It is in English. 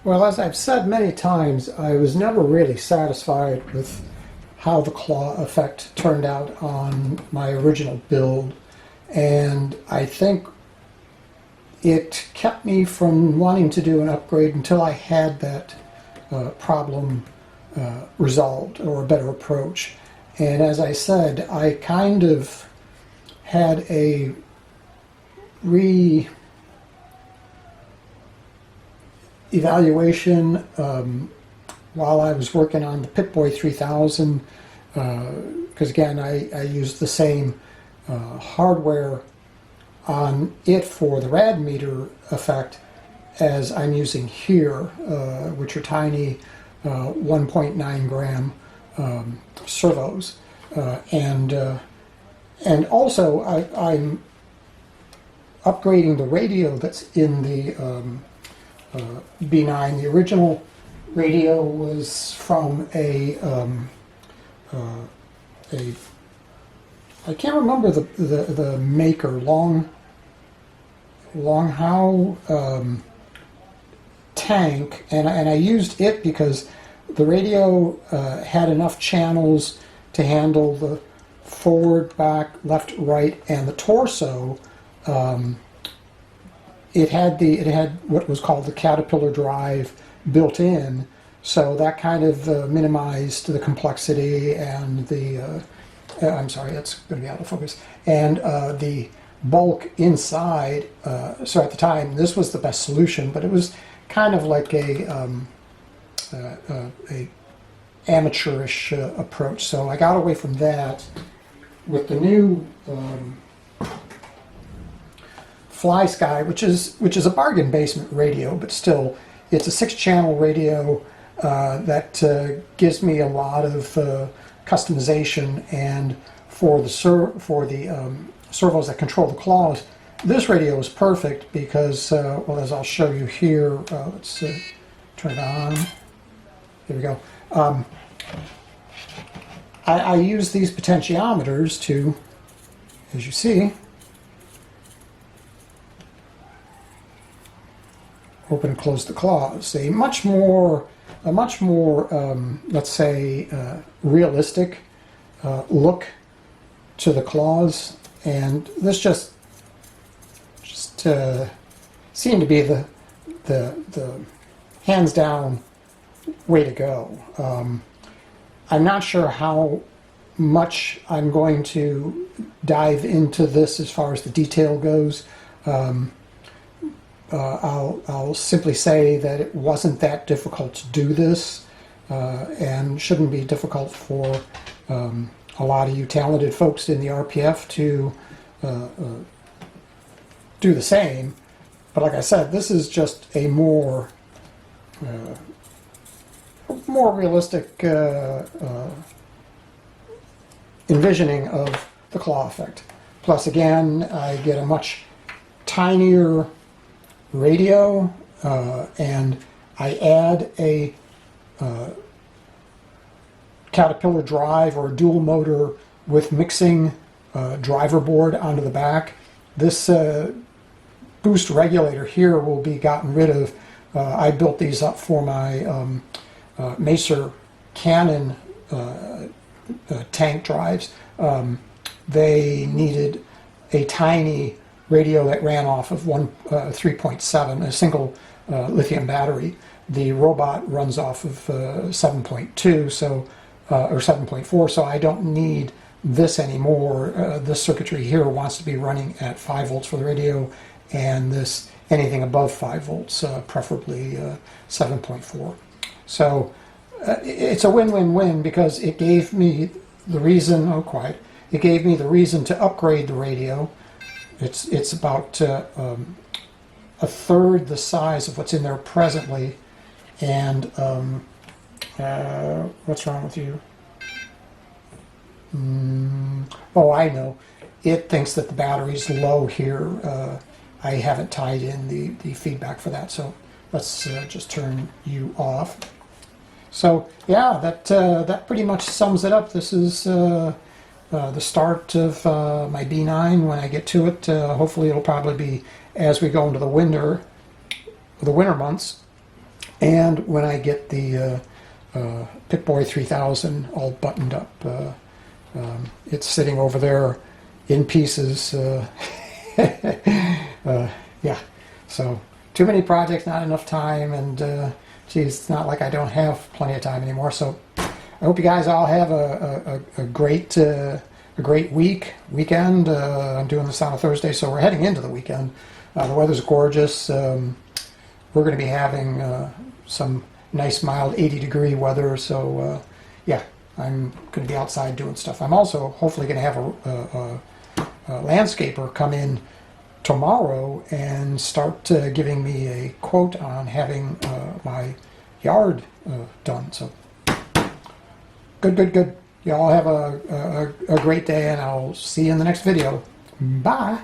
Well, as I've said many times, I was never really satisfied with how the claw effect turned out on my original build, and I think it kept me from wanting to do an upgrade until I had that problem resolved, or a better approach. And as I said, I kind of had a evaluation while I was working on the Pip-Boy 3000, because again I used the same hardware on it for the rad meter effect as I'm using here, which are tiny 1.9 gram servos, and also I'm upgrading the radio that's in the B9. The original radio was from a I can't remember the maker, Longhao tank, and I used it because the radio had enough channels to handle the forward, back, left, right, and the torso. It had what was called the Caterpillar drive built in, so that kind of minimized the complexity and the I'm sorry, that's going to be out of focus, and the bulk inside. So at the time, this was the best solution, but it was kind of like a amateurish approach. So I got away from that with the new Fly Sky, which is a bargain basement radio, but still, it's a 6-channel radio that gives me a lot of customization, and for the servos that control the claws, this radio is perfect because, well, as I'll show you here, let's turn it on. Here we go. I use these potentiometers to, as you see, open and close the claws. A much more, let's say, realistic look to the claws, and this just seemed to be the hands down way to go. I'm not sure how much I'm going to dive into this as far as the detail goes. I'll simply say that it wasn't that difficult to do this, and shouldn't be difficult for a lot of you talented folks in the RPF to do the same. But like I said, this is just a more realistic envisioning of the claw effect. Plus, again, I get a much tinier radio, and I add a Caterpillar drive or a dual motor with mixing driver board onto the back. This boost regulator here will be gotten rid of. I built these up for my Macer Cannon tank drives. They needed a tiny radio that ran off of 3.7, a single lithium battery. The Robot runs off of 7.2, so or 7.4, so I don't need this anymore. This circuitry here wants to be running at 5 volts for the radio, and this anything above 5 volts, preferably 7.4. So it's a win-win-win because it gave me the reason. Oh, quiet! It gave me the reason to upgrade the radio. It's about a third the size of what's in there presently, and what's wrong with you? Oh, I know. It thinks that the battery's low here. I haven't tied in the feedback for that, so let's just turn you off. So yeah, that pretty much sums it up. This is the start of my B9. When I get to it, hopefully it'll probably be as we go into the winter months. And when I get the Pip-Boy 3000 all buttoned up, it's sitting over there in pieces. Yeah, so too many projects, not enough time, and geez, it's not like I don't have plenty of time anymore. So I hope you guys all have a great weekend. I'm doing this on a Thursday, so we're heading into the weekend. The weather's gorgeous. We're going to be having some nice mild 80-degree weather, so yeah, I'm going to be outside doing stuff. I'm also hopefully going to have a landscaper come in tomorrow and start giving me a quote on having my yard done. So good. You all have a great day, and I'll see you in the next video. Bye.